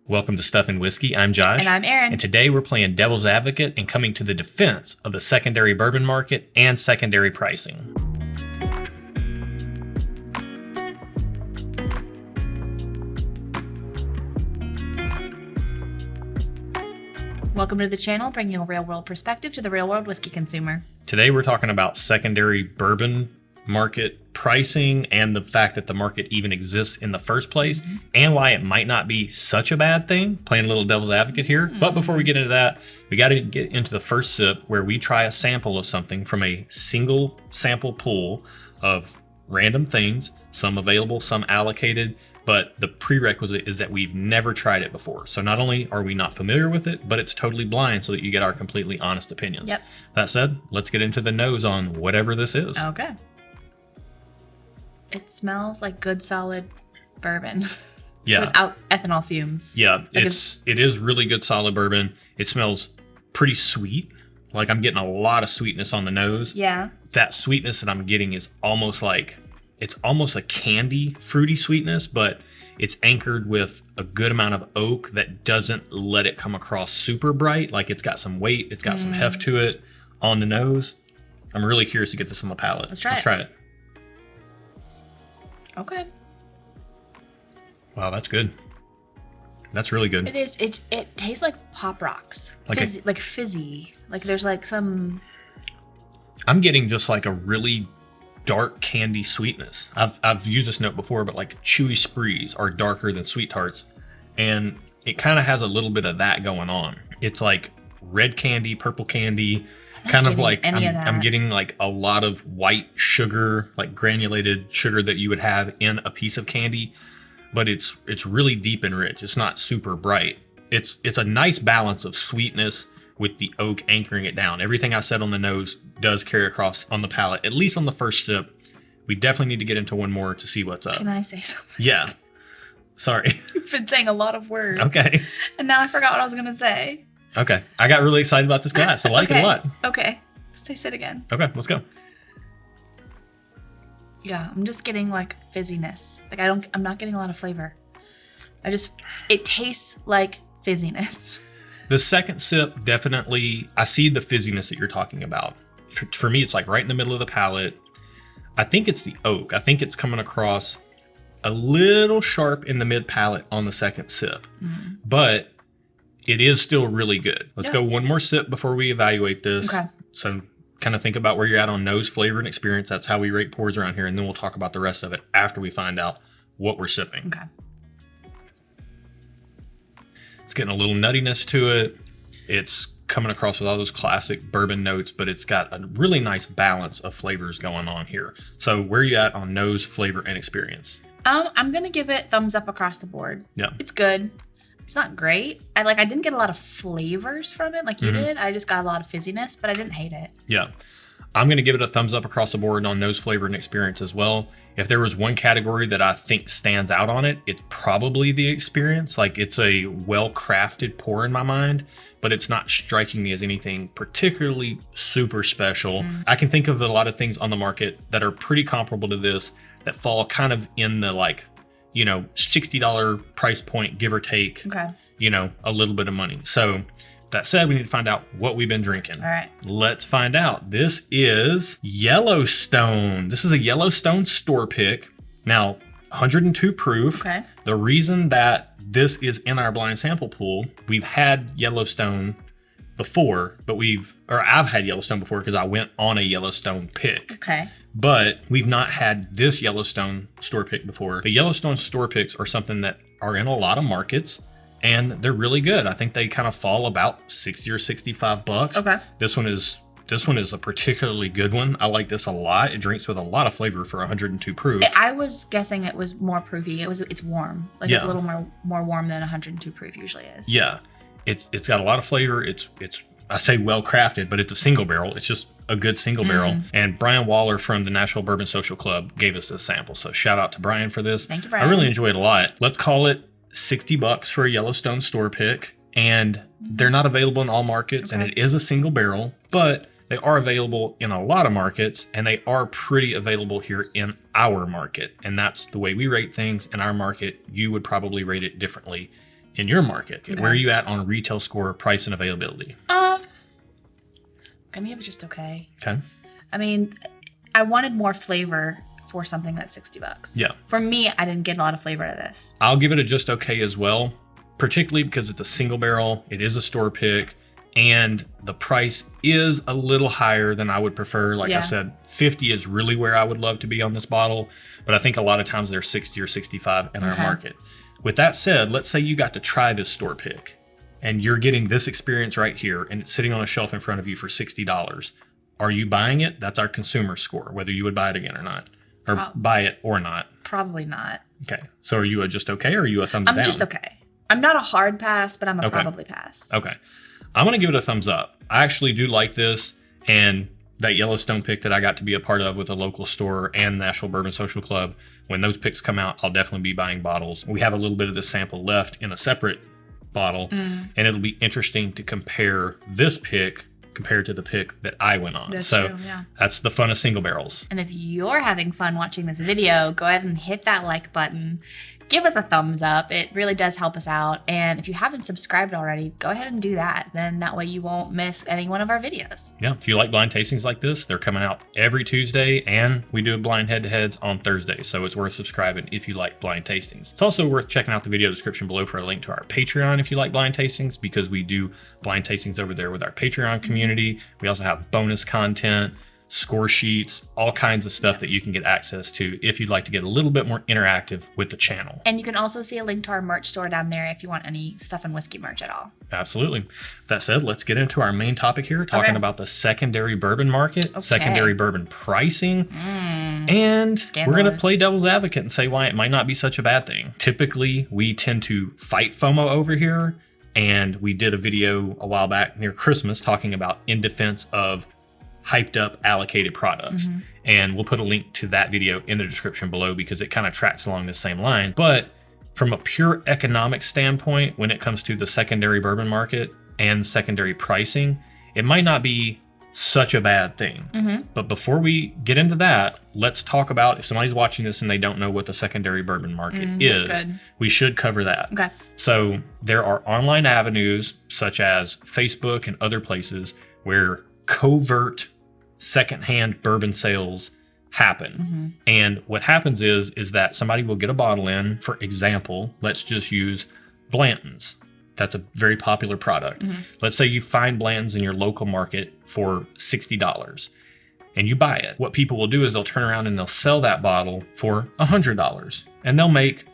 Welcome to Stuff and Whiskey. I'm Josh. And I'm Erin. And today we're playing devil's advocate and coming to the defense of the secondary bourbon market and secondary pricing. Welcome to the channel, bringing a real-world perspective to the real-world whiskey consumer. Today we're talking about secondary bourbon market pricing and the fact that the market even exists in the first place and why it might not be such a bad thing. Playing a little devil's advocate here. But before we get into that, we got to get into the first sip where we try a sample of something from a single sample pool of random things, some available, some allocated. But the prerequisite is that we've never tried it before. So not only are we not familiar with it, but it's totally blind so that you get our completely honest opinions. Yep. That said, let's get into the nose on whatever this is. Okay. It smells like good solid bourbon. Yeah. Without ethanol fumes. Yeah, Like it is really good solid bourbon. It smells pretty sweet. Like I'm getting a lot of sweetness on the nose. Yeah. That sweetness that I'm getting is almost like, it's almost a candy fruity sweetness, but it's anchored with a good amount of oak that doesn't let it come across super bright. Like it's got some weight, it's got some heft to it on the nose. I'm really curious to get this on the palate. Let's try it. Okay. Wow, that's good. That's really good. It is. It tastes like Pop Rocks. Like fizzy. Like there's like some... I'm getting just like a really dark candy sweetness. I've used this note before, but like chewy sprees are darker than sweet tarts. And it kind of has a little bit of that going on. It's like red candy, purple candy, kind of like I'm getting like a lot of white sugar, like granulated sugar that you would have in a piece of candy, but it's really deep and rich. It's not super bright. It's a nice balance of sweetness with the oak anchoring it down. Everything I said on the nose does carry across on the palate, at least on the first sip. We definitely need to get into one more to see what's up. Can I say something? Yeah. Sorry. You've been saying a lot of words. Okay. And now I forgot what I was going to say. Okay. I got really excited about this glass. I like it a lot. Okay. Let's taste it again. Okay, let's go. Yeah, I'm just getting like fizziness. Like I'm not getting a lot of flavor. It tastes like fizziness. The second sip, definitely, I see the fizziness that you're talking about. For me, it's like right in the middle of the palate. I think it's the oak. I think it's coming across a little sharp in the mid palate on the second sip, but it is still really good. Let's go one more sip before we evaluate this. Okay. So kind of think about where you're at on nose, flavor, and experience. That's how we rate pours around here, and then we'll talk about the rest of it after we find out what we're sipping. Okay. It's getting a little nuttiness to it. It's coming across with all those classic bourbon notes, but it's got a really nice balance of flavors going on here. So where are you at on nose, flavor, and experience? I'm going to give it thumbs up across the board. Yeah. It's good. It's not great. I didn't get a lot of flavors from it like you did. I just got a lot of fizziness, but I didn't hate it. Yeah. I'm going to give it a thumbs up across the board on nose, flavor, and experience as well. If there was one category that I think stands out on it, it's probably the experience. Like it's a well-crafted pour in my mind, but it's not striking me as anything particularly super special. I can think of a lot of things on the market that are pretty comparable to this that fall kind of in the like, $60 price point, give or take, Okay. A little bit of money. So that said, we need to find out what we've been drinking. All right. Let's find out. This is Yellowstone. This is a Yellowstone store pick. Now, 102 proof. Okay. The reason that this is in our blind sample pool, we've had Yellowstone before, but I've had Yellowstone before because I went on a Yellowstone pick. Okay. But we've not had this Yellowstone store pick before. The Yellowstone store picks are something that are in a lot of markets. And they're really good. I think they kind of fall about 60 or 65 bucks. Okay. This one is a particularly good one. I like this a lot. It drinks with a lot of flavor for 102 proof. I was guessing it was more proofy. It's warm. Like it's a little more warm than 102 proof usually is. Yeah. It's got a lot of flavor. It's I say well crafted, but it's a single barrel. It's just a good single barrel. And Brian Waller from the Nashville Bourbon Social Club gave us this sample. So shout out to Brian for this. Thank you, Brian. I really enjoy it a lot. Let's call it $60 for a Yellowstone store pick, and they're not available in all markets, and it is a single barrel, but they are available in a lot of markets, and they are pretty available here in our market, and that's the way we rate things in our market. You would probably rate it differently in your market. Okay. Where are you at on retail score, price, and availability? I'm gonna give it just okay. Okay. I mean, I wanted more flavor for something that's $60. Yeah. For me, I didn't get a lot of flavor out of this. I'll give it a just okay as well, particularly because it's a single barrel, it is a store pick, and the price is a little higher than I would prefer. Like I said, 50 is really where I would love to be on this bottle, but I think a lot of times they're 60 or 65 in our market. With that said, let's say you got to try this store pick and you're getting this experience right here and it's sitting on a shelf in front of you for $60. Are you buying it? That's our consumer score, whether you would buy it again or not, or buy it or not. Probably not. Okay. So are you a just okay or are you a thumbs down? I'm just okay. I'm not a hard pass, but I'm a probably pass. Okay. I'm going to give it a thumbs up. I actually do like this, and that Yellowstone pick that I got to be a part of with a local store and Nashville Bourbon Social Club, when those picks come out, I'll definitely be buying bottles. We have a little bit of this sample left in a separate bottle, and it'll be interesting to compare this pick compared to the pick that I went on. That's so true, yeah. That's the fun of single barrels. And if you're having fun watching this video, go ahead and hit that like button. Give us a thumbs up. It really does help us out. And if you haven't subscribed already, go ahead and do that. Then that way you won't miss any one of our videos. Yeah, if you like blind tastings like this, they're coming out every Tuesday, and we do blind head-to-heads on Thursday, so it's worth subscribing if you like blind tastings. It's also worth checking out the video description below for a link to our Patreon if you like blind tastings, because we do blind tastings over there with our Patreon community. We also have bonus content, score sheets, all kinds of stuff that you can get access to if you'd like to get a little bit more interactive with the channel. And you can also see a link to our merch store down there if you want any Stuff and Whiskey merch at all. Absolutely. That said, let's get into our main topic here, talking about the secondary bourbon market, secondary bourbon pricing, and we're going to play devil's advocate and say why it might not be such a bad thing. Typically, we tend to fight FOMO over here, and we did a video a while back near Christmas talking about in defense of hyped up allocated products. And we'll put a link to that video in the description below because it kind of tracks along the same line. But from a pure economic standpoint, when it comes to the secondary bourbon market and secondary pricing, it might not be such a bad thing. But before we get into that, let's talk about, if somebody's watching this and they don't know what the secondary bourbon market is, we should cover that. Okay. So there are online avenues such as Facebook and other places where covert secondhand bourbon sales happen. And what happens is that somebody will get a bottle in. For example, let's just use Blanton's. That's a very popular product. Let's say you find Blanton's in your local market for $60 and you buy it. What people will do is they'll turn around and they'll sell that bottle for $100, and they'll make,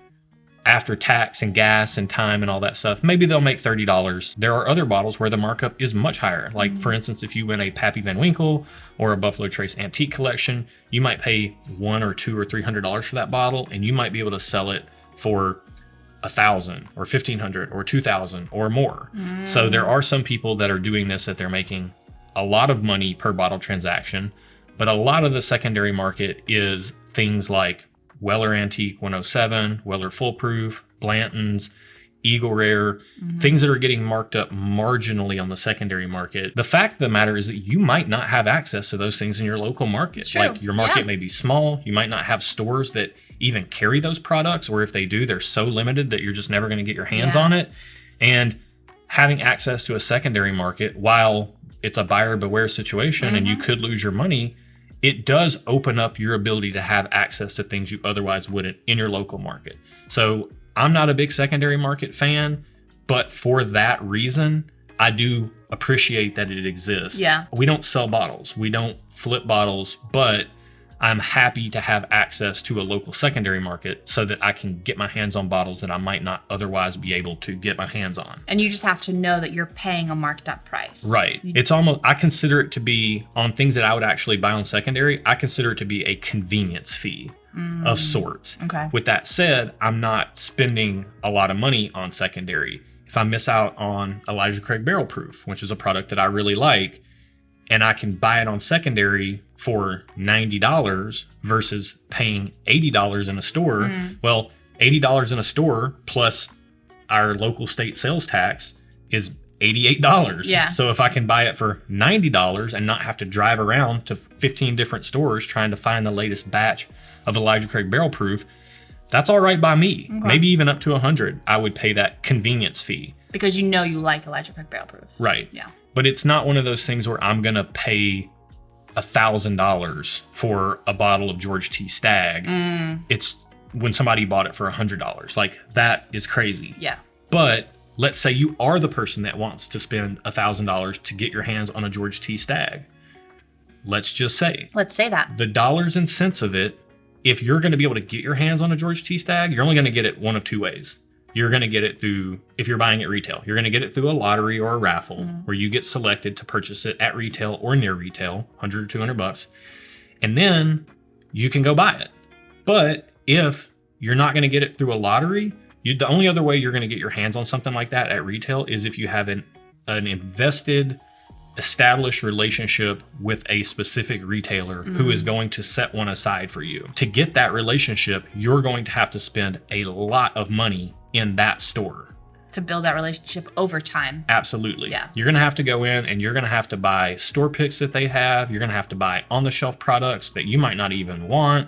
after tax and gas and time and all that stuff, maybe they'll make $30. There are other bottles where the markup is much higher. Like, for instance, if you win a Pappy Van Winkle or a Buffalo Trace Antique Collection, you might pay $100 or $200 or $300 for that bottle, and you might be able to sell it for $1,000 or $1,500 or $2,000 or more. So there are some people that are doing this, that they're making a lot of money per bottle transaction, but a lot of the secondary market is things like Weller Antique 107, Weller Full Proof, Blanton's, Eagle Rare, things that are getting marked up marginally on the secondary market. The fact of the matter is that you might not have access to those things in your local market. Like, your market may be small. You might not have stores that even carry those products, or if they do, they're so limited that you're just never going to get your hands on it. And having access to a secondary market, while it's a buyer beware situation and you could lose your money, it does open up your ability to have access to things you otherwise wouldn't in your local market. So I'm not a big secondary market fan, but for that reason, I do appreciate that it exists. Yeah. We don't sell bottles. We don't flip bottles, but I'm happy to have access to a local secondary market so that I can get my hands on bottles that I might not otherwise be able to get my hands on. And you just have to know that you're paying a marked up price. Right. It's almost, I consider it to be, on things that I would actually buy on secondary, I consider it to be a convenience fee of sorts. Okay. With that said, I'm not spending a lot of money on secondary. If I miss out on Elijah Craig Barrel Proof, which is a product that I really like, and I can buy it on secondary for $90 versus paying $80 in a store. Well, $80 in a store plus our local state sales tax is $88. Yeah. So if I can buy it for $90 and not have to drive around to 15 different stores trying to find the latest batch of Elijah Craig Barrel Proof, That's all right by me. Okay. Maybe even up to 100, I would pay that convenience fee. Because you know you like Elijah Craig Barrel Proof. Right. Yeah. But it's not one of those things where I'm going to pay $1,000 for a bottle of George T. Stagg. It's when somebody bought it for $100. Like, that is crazy. Yeah. But let's say you are the person that wants to spend $1,000 to get your hands on a George T. Stagg. Let's just say. Let's say that. The dollars and cents of it, if you're going to be able to get your hands on a George T. Stagg, you're only going to get it one of two ways. You're going to get it through, if you're buying it retail, you're going to get it through a lottery or a raffle where you get selected to purchase it at retail or near retail, $100 or $200. And then you can go buy it. But if you're not going to get it through a lottery, the only other way you're going to get your hands on something like that at retail is if you have an invested, established relationship with a specific retailer who is going to set one aside for you. To get that relationship, you're going to have to spend a lot of money in that store. To build that relationship over time. Absolutely. Yeah. You're going to have to go in and you're going to have to buy store picks that they have. You're going to have to buy on-the-shelf products that you might not even want.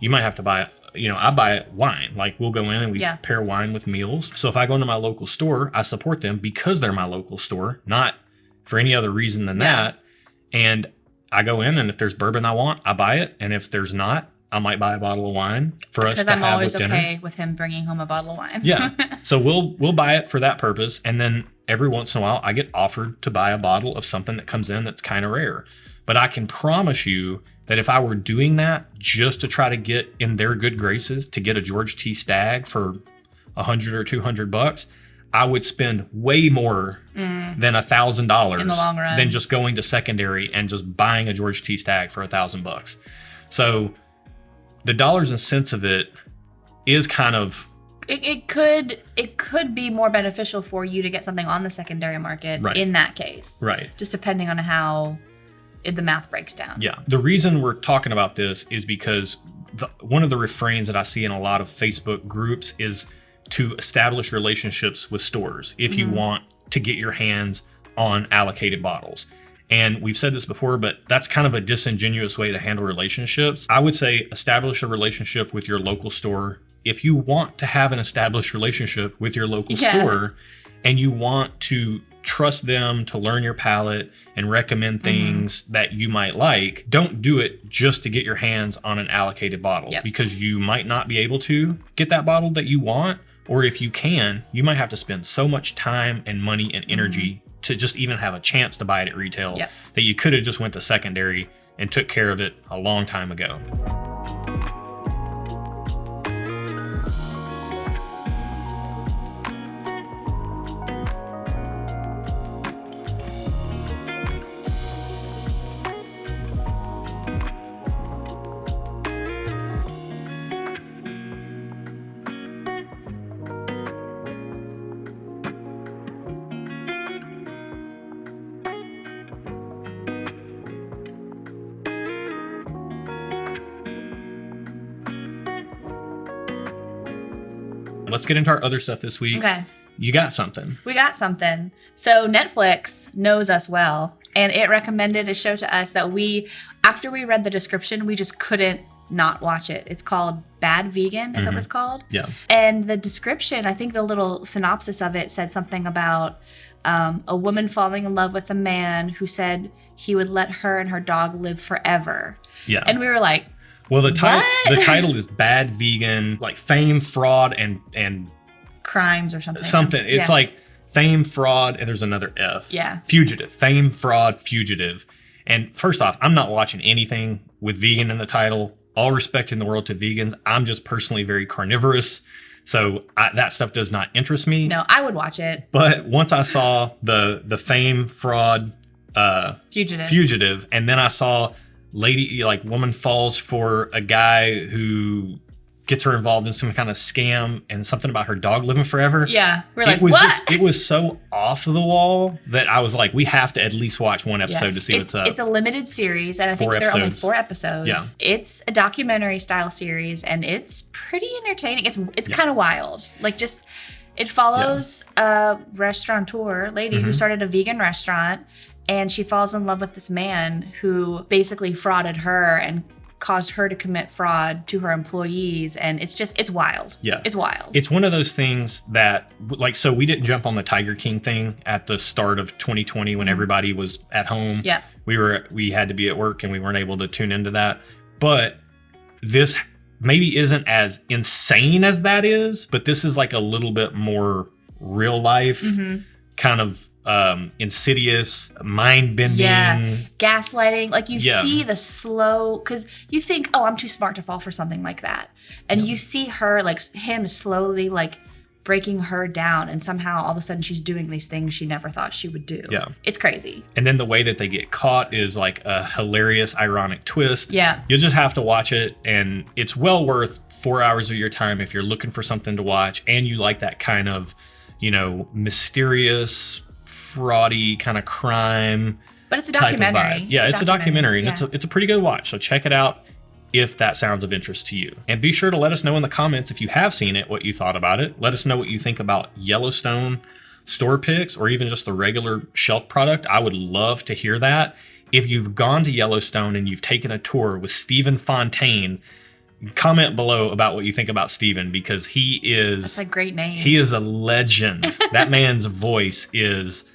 You might have to buy, I buy wine. Like, we'll go in and we pair wine with meals. So if I go into my local store, I support them because they're my local store, not for any other reason than that. And I go in, and if there's bourbon I want, I buy it. And if there's not, I might buy a bottle of wine for us to have with dinner. Because I'm always okay with him bringing home a bottle of wine. Yeah. So we'll buy it for that purpose. And then every once in a while, I get offered to buy a bottle of something that comes in that's kind of rare. But I can promise you that if I were doing that just to try to get in their good graces to get a George T. Stagg for $100 or $200, I would spend way more than $1,000 in the long run than just going to secondary and just buying a George T. Stagg for $1,000. So the dollars and cents of it is kind of it could be more beneficial for you to get something on the secondary market in that case. Right. Just depending on how the math breaks down. Yeah. The reason we're talking about this is because one of the refrains that I see in a lot of Facebook groups is to establish relationships with stores if you want to get your hands on allocated bottles. And we've said this before, but that's kind of a disingenuous way to handle relationships. I would say establish a relationship with your local store. If you want to have an established relationship with your local store and you want to trust them to learn your palate and recommend things that you might like, don't do it just to get your hands on an allocated bottle because you might not be able to get that bottle that you want. Or if you can, you might have to spend so much time and money and energy to just even have a chance to buy it at retail that you could have just went to secondary and took care of it a long time ago. Let's get into our other stuff this week. Okay. You got something. We got something. So Netflix knows us well, and it recommended a show to us that after we read the description, we just couldn't not watch it. It's called Bad Vegan. Is that what it's called? Yeah. And the description, I think the little synopsis of it said something about a woman falling in love with a man who said he would let her and her dog live forever. Yeah. And we were like, well, the title is Bad Vegan, like fame, fraud, and crimes or something. It's like fame, fraud, and there's another F. Yeah. Fugitive. Fame, fraud, fugitive. And first off, I'm not watching anything with vegan in the title. All respect in the world to vegans. I'm just personally very carnivorous. So that stuff does not interest me. No, I would watch it. But once I saw the fame, fraud, fugitive, and then I saw woman falls for a guy who gets her involved in some kind of scam and something about her dog living forever. Yeah. We're like, what? It was so off the wall that I was like, we have to at least watch one episode to see what's up. It's a limited series, and I think there are only 4 episodes. Yeah. It's a documentary style series, and it's pretty entertaining. It's kind of wild. It follows a restaurateur lady who started a vegan restaurant, and she falls in love with this man who basically frauded her and caused her to commit fraud to her employees. And it's wild. Yeah. It's wild. It's one of those things that, like, so we didn't jump on the Tiger King thing at the start of 2020 when everybody was at home. Yeah. We had to be at work and we weren't able to tune into that. But this maybe isn't as insane as that is, but this is like a little bit more real life, kind of insidious, mind bending. Yeah. Gaslighting. Like you Yeah. see the slow, because you think, oh, I'm too smart to fall for something like that. And you see her, like him slowly like breaking her down, and somehow all of a sudden she's doing these things she never thought she would do. Yeah. It's crazy. And then the way that they get caught is like a hilarious, ironic twist. Yeah. You'll just have to watch it, and it's well worth 4 hours of your time if you're looking for something to watch and you like that kind of, you know, mysterious, fraudy kind of crime. But it's a type of documentary. vibe. Yeah, it's a documentary, and Yeah. it's a pretty good watch. So check it out if that sounds of interest to you. And be sure to let us know in the comments if you have seen it, what you thought about it. Let us know what you think about Yellowstone store picks or even just the regular shelf product. I would love to hear that. If you've gone to Yellowstone and you've taken a tour with Stephen Fontaine, comment below about what you think about Stephen, because he is... That's a great name. He is a legend. That man's voice is...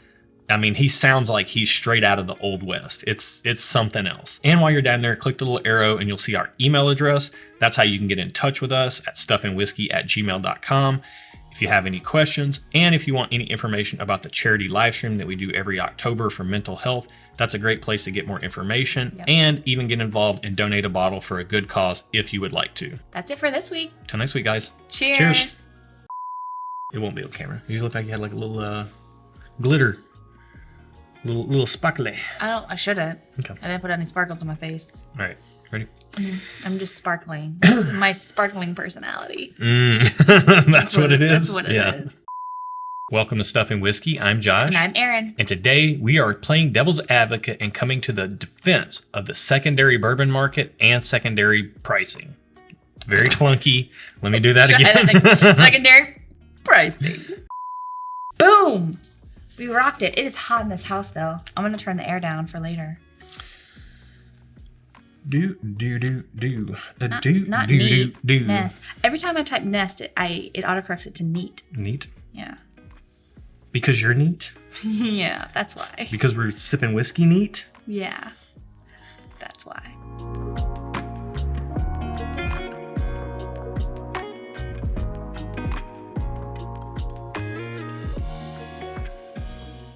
I mean, he sounds like he's straight out of the Old West. It's something else. And while you're down there, click the little arrow and you'll see our email address. That's how you can get in touch with us at stuffandwhiskey@gmail.com if you have any questions. And if you want any information about the charity live stream that we do every October for mental health, that's a great place to get more information and even get involved and donate a bottle for a good cause if you would like to. That's it for this week. Till next week, guys. Cheers. Cheers. It won't be on camera. You look like you had like a little glitter. Little sparkly. I shouldn't. Okay. I didn't put any sparkles on my face. All right. Ready? I'm just sparkling. This is my sparkling personality. That's what it is. That's what it is. Welcome to Stuff and Whiskey. I'm Josh. And I'm Erin. And today we are playing devil's advocate and coming to the defense of the secondary bourbon market and secondary pricing. Very clunky. Let me do that again. Secondary pricing. Boom. We rocked it. It is hot in this house, though. I'm going to turn the air down for later. Do. Not neat. Nest. Every time I type nest, it autocorrects it to neat. Neat? Yeah. Because you're neat? Yeah, that's why. Because we're sipping whiskey neat? Yeah, that's why.